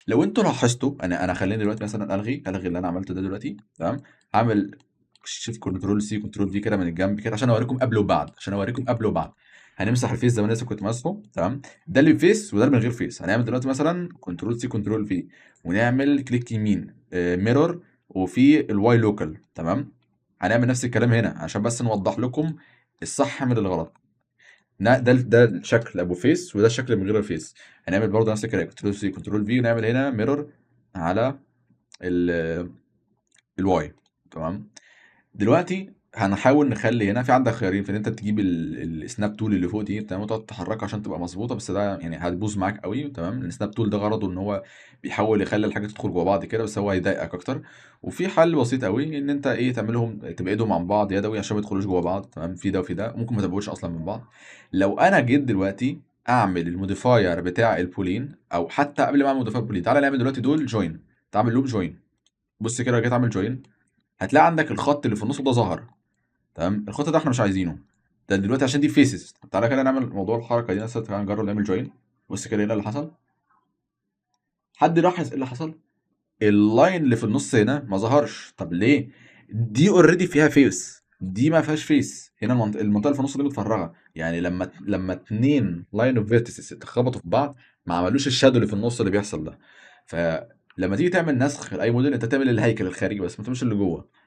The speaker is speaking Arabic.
لو انتوا لاحظتوا انا خليني دلوقتي مثلا الغي اللي انا عملته ده دلوقتي، تمام. هعمل شيفت كنترول سي كنترول في كده من الجنب كده عشان اوريكم قبل وبعد، هنمسح الفيس زي ما انا لسه كنت ماسكه، تمام. ده اللي بفيس وده اللي من غير فيس. هنعمل دلوقتي مثلا كنترول سي كنترول في، ونعمل كليك يمين ميرور، وفي الواي لوكال، تمام. هنعمل نفس الكلام هنا عشان بس نوضح لكم الصح من الغلط. ده الشكل ابو فيس، وده الشكل من غير الفيس. هنعمل برضه نفس الكلام كنترول سي كنترول في، ونعمل هنا ميرور على الواي، تمام. دلوقتي هنحاول نخلي هنا في عندك خيارين في ان انت تجيب السناب تول اللي فوق دي، تمام، وتقعد تحركها عشان تبقى مظبوطه، بس ده يعني هتبوظ معاك قوي، تمام. السناب تول ده غرضه ان هو بيحاول يخلي الحاجه تدخل جوه بعض كده، بس هو هيضايقك اكتر. وفي حل بسيط قوي ان انت ايه تعملهم تبعدهم عن بعض يدوي عشان ما يدخلوش جوه بعض، تمام. في ده وفي ده ممكن ما تبقوش اصلا من بعض. لو انا جيت دلوقتي اعمل الموديفاير بتاع البولين، او حتى قبل ما اعمل موديفاير بولين، تعالى نعمل دلوقتي دول جوين. تعمل لوب جوين. بص كده، جيت اعمل جوين، هتلاقي عندك الخط اللي في النص ده ظهر، تمام. الخط ده احنا مش عايزينه. ده دلوقتي عشان دي فيسز. تعالى كده نعمل موضوع الحركه دي مثلا، تعالى نجرب نعمل جوين. بص كده هنا اللي حصل. حد لاحظ ايه اللي حصل؟ اللاين اللي في النص هنا ما ظهرش. طب ليه؟ دي اوريدي فيها فيس، دي ما فيهاش فيس. هنا المنطقه اللي في النص دي متفرغه، يعني لما اتنين لاين اوف فيرتيسز اتخبطوا في بعض ما عملوش الشادو اللي في النص اللي بيحصل ده. فلما تيجي تعمل نسخ لاي موديل، انت تعمل الهيكل الخارجي بس، ما تعملش اللي جوه.